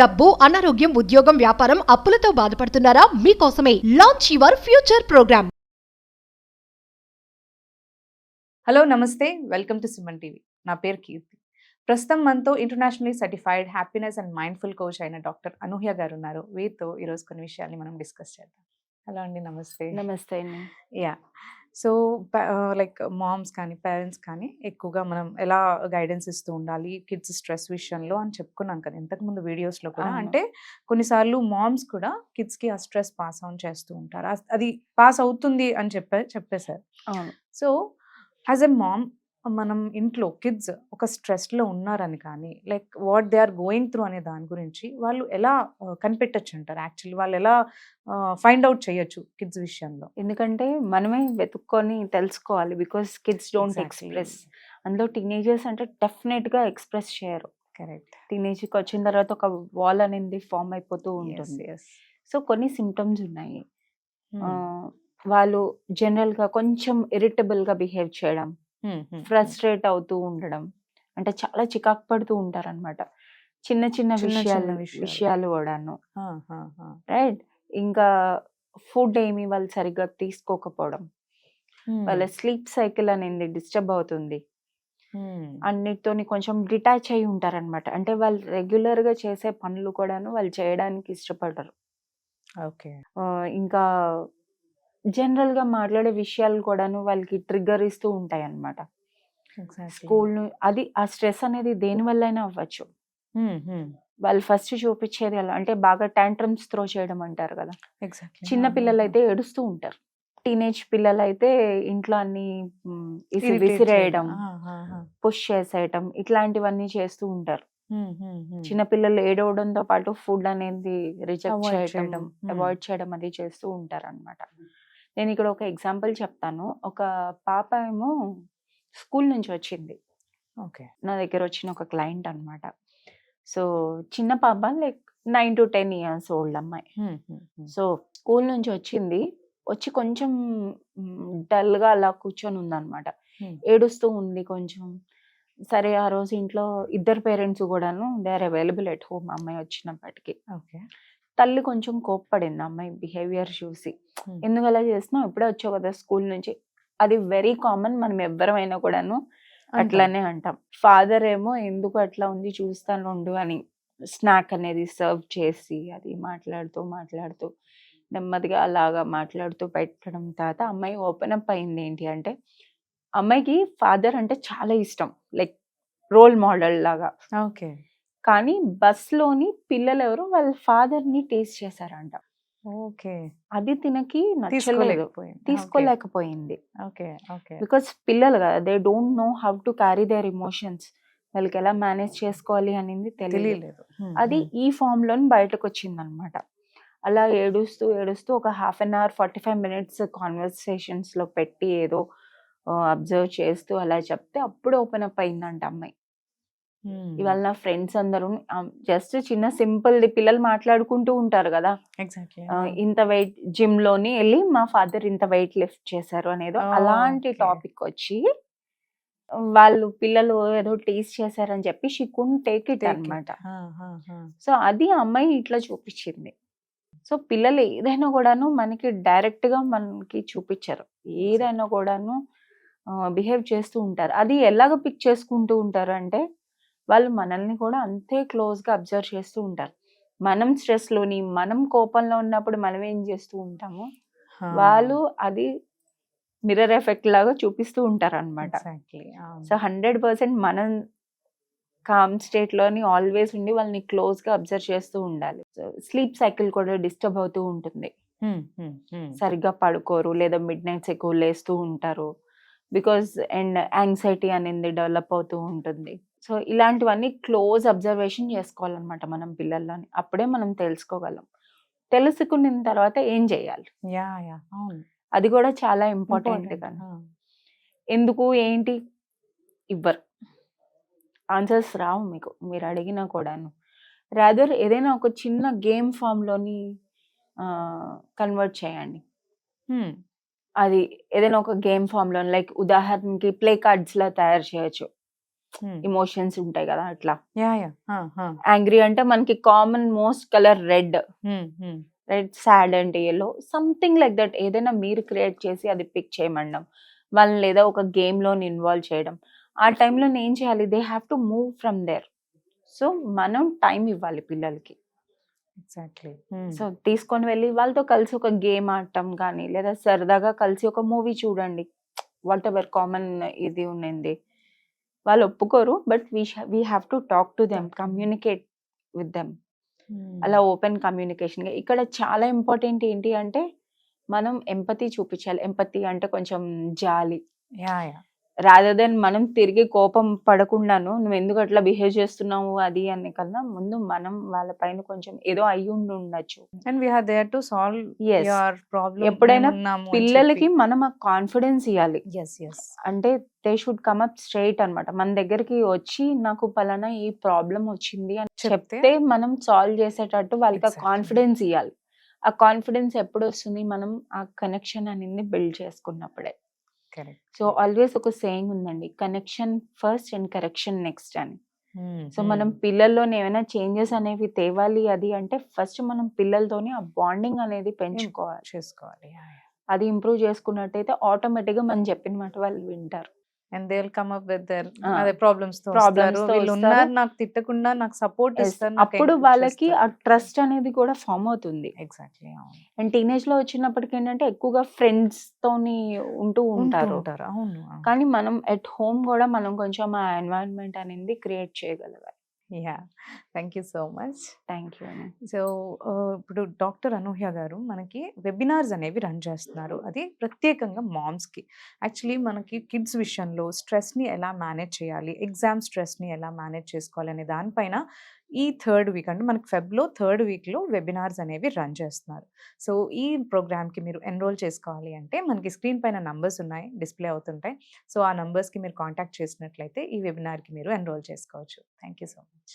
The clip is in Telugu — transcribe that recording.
డబ్బు, అనారోగ్యం, ఉద్యోగం, వ్యాపారం, అప్పులతో బాధపడుతున్నారా? మీకోసమే launch your future program. Hello నమస్తే, వెల్కమ్ టు సుమన్ టీవీ. నా పేరు కీర్తి. ప్రస్తుతం మనతో internationally certified happiness and mindful coach అయిన డాక్టర్ అనూహ్య గారు ఉన్నారు. వీరితో ఈరోజు కొన్ని విషయాల్ని మనం డిస్కస్ చేద్దాం. హలో అండి, నమస్తే. నమస్తే అండి. యా సో లైక్ మామ్స్ కానీ పేరెంట్స్ కానీ ఎక్కువగా మనం ఎలా గైడెన్స్ ఇస్తూ ఉండాలి కిడ్స్ స్ట్రెస్ విషయంలో అని చెప్పుకున్నాం కదా ఇంతకుముందు వీడియోస్లో కూడా. అవును. అంటే కొన్నిసార్లు మామ్స్ కూడా కిడ్స్కి ఆ స్ట్రెస్ పాస్ ఆన్ చేస్తూ ఉంటారు. అది పాస్ అవుతుంది అని చెప్పేశారు. అవును. సో యాజ్ ఎ మామ్ మనం ఇంట్లో కిడ్స్ ఒక స్ట్రెస్లో ఉన్నారని కానీ like what they are going through అనే దాని గురించి వాళ్ళు ఎలా కనిపెట్టచ్చు అంటారు? యాక్చువల్లీ వాళ్ళు ఎలా ఫైండ్ అవుట్ చేయొచ్చు కిడ్స్ విషయంలో? ఎందుకంటే మనమే వెతుక్కొని తెలుసుకోవాలి. Because kids don't express. అందులో టీనేజర్స్ అంటే డెఫినెట్గా ఎక్స్ప్రెస్ చేయరు. కరెక్ట్. టీనేజ్కి వచ్చిన తర్వాత ఒక వాల్ అనేది ఫామ్ అయిపోతూ ఉంటుంది. సో కొన్ని సిమ్టమ్స్ ఉన్నాయి. వాళ్ళు జనరల్గా కొంచెం ఇరిటబుల్గా బిహేవ్ చేయడం, ఫ్రస్ట్రేట్ అవుతూ ఉండడం, అంటే చాలా చికాకు పడుతూ ఉంటారు అనమాట. చిన్న చిన్న విషయాలు కూడాను. రైట్. ఇంకా ఫుడ్ ఏమి వాళ్ళు సరిగ్గా తీసుకోకపోవడం, వాళ్ళ స్లీప్ సైకిల్ అనేది డిస్టర్బ్ అవుతుంది. అన్నిటితోని కొంచెం డిటాచ్ అయి ఉంటారనమాట. అంటే వాళ్ళు రెగ్యులర్గా చేసే పనులు కూడాను వాళ్ళు చేయడానికి ఇష్టపడరు. ఓకే. ఇంకా జనరల్గా మాట్లాడే విషయాలు కూడాను వాళ్ళకి ట్రిగ్గర్ ఇస్తూ ఉంటాయి అన్నమాట. స్కూల్ అది ఆ స్ట్రెస్ అనేది దేని వల్ల అయినా అవ్వచ్చు. వాళ్ళు ఫస్ట్ చూపించేది ఎలా అంటే బాగా టాంట్రమ్స్ త్రో చేయడం అంటారు కదా. చిన్న పిల్లలు అయితే ఏడుస్తూ ఉంటారు. టీనేజ్ పిల్లలు అయితే ఇంట్లో అన్ని విసిరేయడం, పుష్ చేసేయడం, ఇట్లాంటివన్నీ చేస్తూ ఉంటారు. చిన్నపిల్లలు ఏడవడంతో పాటు ఫుడ్ అనేది రిజెక్ట్ చేయడం, అవాయిడ్ చేయడం అది చేస్తూ ఉంటారు అనమాట. నేను ఇక్కడ ఒక ఎగ్జాంపుల్ చెప్తాను. ఒక పాప ఏమో స్కూల్ నుంచి వచ్చింది. ఓకే. నా దగ్గర వచ్చిన ఒక క్లయింట్ అనమాట. సో చిన్న పాప లైక్ 9 to 10 years ఓల్డ్ అమ్మాయి. సో స్కూల్ నుంచి వచ్చి కొంచెం డల్గా అలా కూర్చొని ఉందన్నమాట. ఏడుస్తూ ఉంది కొంచెం. సరే ఆ రోజు ఇంట్లో ఇద్దరు పేరెంట్స్ కూడాను they are available at home అమ్మాయి వచ్చినప్పటికీ. ఓకే. తల్లి కొంచెం కోప్పడింది అమ్మాయి బిహేవియర్ చూసి. ఎందుకు అలా చేస్తున్నావు, ఇప్పుడే వచ్చావు కదా స్కూల్ నుంచి. అది వెరీ కామన్, మనం ఎవ్వరమైనా కూడాను అట్లానే అంటాం. ఫాదర్ ఏమో ఎందుకు అట్లా ఉంది చూస్తాను ఉండు అని స్నాక్ అనేది సర్వ్ చేసి అది మాట్లాడుతూ నెమ్మదిగా అలాగా మాట్లాడుతూ పెట్టడం. తర్వాత అమ్మాయి ఓపెన్ అప్ అయింది. ఏంటి అంటే అమ్మాయికి ఫాదర్ అంటే చాలా ఇష్టం, లైక్ రోల్ మోడల్ లాగా. ఓకే. కానీ బస్లోని పిల్లలు ఎవరు వాళ్ళ ఫాదర్ ని టేస్ట్ చేశారంట. ఓకే. అది తినకి తీసుకోలేకపోయింది. ఓకే. ఓకే. బికాస్ పిల్లలు కదా, they don't know how to carry there emotions. వాళ్ళకి ఎలా మేనేజ్ చేసుకోవాలి అనేది తెలియలేదు. అది ఈ ఫామ్ లోని బయటకు వచ్చింది అనమాట. అలా ఏడుస్తూ ఒక 1/2 hour 45 minutes కాన్వర్సేషన్స్ లో పెట్టి ఏదో అబ్జర్వ్ చేస్తూ అలా చెప్తే అప్పుడు ఓపెన్ అప్ అయిందంట అమ్మాయి. ఇవాళ నా ఫ్రెండ్స్ అందరూ జస్ట్ చిన్న సింపుల్ పిల్లలు మాట్లాడుకుంటూ ఉంటారు కదా, ఇంత వెయిట్ జిమ్ లోని వెళ్ళి మా ఫాదర్ ఇంత వెయిట్ లిఫ్ట్ చేశారు అనేదో అలాంటి టాపిక్ వచ్చి వాళ్ళు పిల్లలు ఏదో టేస్ట్ చేశారని చెప్పి షీ కుడెంట్ టేక్ ఇట్ అన్నమాట. సో అది అమ్మాయి ఇట్లా చూపించింది. సో పిల్లలు ఏదైనా కూడాను మనకి డైరెక్ట్ గా మనకి చూపించరు, ఏదైనా కూడాను బిహేవ్ చేస్తూ ఉంటారు. అది ఎలాగ పిక్ చేసుకుంటూ ఉంటారు అంటే వాళ్ళు మనల్ని కూడా అంతే క్లోజ్గా అబ్జర్వ్ చేస్తూ ఉంటారు. మనం స్ట్రెస్లోని మనం కోపంలో ఉన్నప్పుడు మనం ఏం చేస్తూ ఉంటామో వాళ్ళు అది మిర్రర్ ఎఫెక్ట్ లాగా చూపిస్తూ ఉంటారు అనమాట. సో 100% మనం కామ్ స్టేట్లోని ఆల్వేస్ ఉండి వాళ్ళని క్లోజ్గా అబ్జర్వ్ చేస్తూ ఉండాలి. స్లీప్ సైకిల్ కూడా డిస్టర్బ్ అవుతూ ఉంటుంది. సరిగ్గా పడుకోరు, లేదా మిడ్ నైట్స్ ఎక్కువ లేస్తూ ఉంటారు. బికాజ్ అండ్ యాంగ్జైటీ అనేది డెవలప్ అవుతూ ఉంటుంది. సో ఇలాంటివన్నీ క్లోజ్ అబ్జర్వేషన్ చేసుకోవాలన్నమాట మనం పిల్లల్లోని. అప్పుడే మనం తెలుసుకోగలం. తెలుసుకున్న తర్వాత ఏం చేయాలి, అది కూడా చాలా ఇంపార్టెంట్ కదా. ఎందుకు ఏంటి ఇవ్వరు, ఆన్సర్స్ రావు మీకు, మీరు అడిగినా కూడాను. రాదర్ ఏదైనా ఒక చిన్న గేమ్ ఫామ్లోని కన్వర్ట్ చేయండి. అది ఏదైనా ఒక గేమ్ ఫామ్లో లైక్ ఉదాహరణకి ప్లే కార్డ్స్లా తయారు చేయొచ్చు. ఎమోషన్స్ ఉంటాయి కదా అట్లా. యా యా యాంగ్రీ అంటే మనకి common most colour red sad అంటే ఎల్లో సంథింగ్ లైక్ దట్. ఏదైనా మీరు క్రియేట్ చేసి అది పిక్ చేయమండం వాళ్ళని, లేదా ఒక గేమ్ లో ఇన్వాల్వ్ చేయడం. ఆ టైంలో ఏం చేయాలి, they have to move from there. So మనం టైం ఇవ్వాలి పిల్లలకి. ఎగ్జాక్ట్లీ. సో తీసుకొని వెళ్ళి వాళ్ళతో కలిసి ఒక గేమ్ ఆడటం కానీ, లేదా సరదాగా కలిసి ఒక మూవీ చూడండి. వాట్ ఎవర్ కామన్ ఇది ఉన్నది, వాళ్ళు ఒప్పుకోరు, but we have to talk to them, communicate with them. అలా ఓపెన్ కమ్యూనికేషన్. ఇక్కడ చాలా ఇంపార్టెంట్ ఏంటి అంటే మనం ఎంపతి చూపించాలి. ఎంపతి అంటే కొంచెం జాలి. యా యా రాదర్ దెన్ మనం తిరిగి కోపం పడకుండాను నువ్వు ఎందుకు అట్లా బిహేవ్ చేస్తున్నావు అది అనే కన్నా ముందు మనం వాళ్ళ పైన కొంచెం ఏదో అయ్యి ఉండొచ్చు. And we are there to solve Yes. Your problem. ఎప్పుడైనా పిల్లలకి మనం ఆ కాన్ఫిడెన్స్ ఇవ్వాలి. ఎస్ ఎస్ అంటే they should come up straight అన్నమాట. మన దగ్గరికి వచ్చి నాకు పలానా ఈ ప్రాబ్లం వచ్చింది అని చెప్తే మనం సాల్వ్ చేసేటట్టు వాళ్ళకి ఆ Exactly. కాన్ఫిడెన్స్ ఇవ్వాలి. ఆ కాన్ఫిడెన్స్ ఎప్పుడు వస్తుంది, మనం ఆ కనెక్షన్ అనేది బిల్డ్ చేసుకున్నప్పుడే. కరెక్ట్. సో ఆల్వేస్ ఒక సేయింగ్ ఉందండి, connection first and correction next అని. సో మనం పిల్లల్లో ఏమైనా చేంజెస్ అనేవి తేవాలి అది అంటే ఫస్ట్ మనం పిల్లలతోనే ఆ బాండింగ్ అనేది పెంచుకోవాలి. చేసుకోవాలి. అది ఇంప్రూవ్ చేసుకున్నట్టయితే ఆటోమేటిక్ గా మనం చెప్పిన మాట వాళ్ళు వింటారు. And they will come up with their Ah. అదే ప్రాబ్లమ్స్ తో Problems వస్తారు. తో వీళ్ళు వస్తారు. ఉన్నారు నాకు తిట్టకుండా నాకు సపోర్ట్ Yes. ఇస్తారు. అప్పుడు వాళ్ళకి ఆ ట్రస్ట్ అనేది కూడా ఫామ్ అవుతుంది. ఎగ్జాక్ట్లీ అండ్ టీనేజ్ లో వచ్చినప్పటికి ఏంటంటే ఎక్కువగా ఫ్రెండ్స్ తోని ఉంటూ ఉంటారు. అవును. కానీ మనం ఎట్ హోమ్ కూడా మనం కొంచెం ఆ ఎన్వైరన్మెంట్ అనేది క్రియేట్ చేయగలగాలి. Yeah thank you so much. Thank you. So ఇప్పుడు డాక్టర్ అనూహ్య గారు మనకి వెబినార్స్ అనేవి రన్ చేస్తున్నారు. అది ప్రత్యేకంగా మామ్స్కి. యాక్చువల్లీ మనకి కిడ్స్ విషయంలో స్ట్రెస్ని ఎలా మేనేజ్ చేయాలి, ఎగ్జామ్ స్ట్రెస్ని ఎలా మేనేజ్ చేసుకోవాలి అనే దానిపైన ఈ 3rd వీక్ అంటే మనకి ఫెబ్లో 3rd వీక్లో వెబినార్స్ అనేవి రన్ చేస్తున్నారు. సో ఈ ప్రోగ్రామ్కి మీరు ఎన్రోల్ చేసుకోవాలి అంటే మనకి స్క్రీన్ పైన నంబర్స్ ఉన్నాయి, డిస్ప్లే అవుతుంటాయి. సో ఆ నంబర్స్కి మీరు కాంటాక్ట్ చేసినట్లయితే ఈ వెబినార్కి మీరు ఎన్రోల్ చేసుకోవచ్చు. Thank you so much.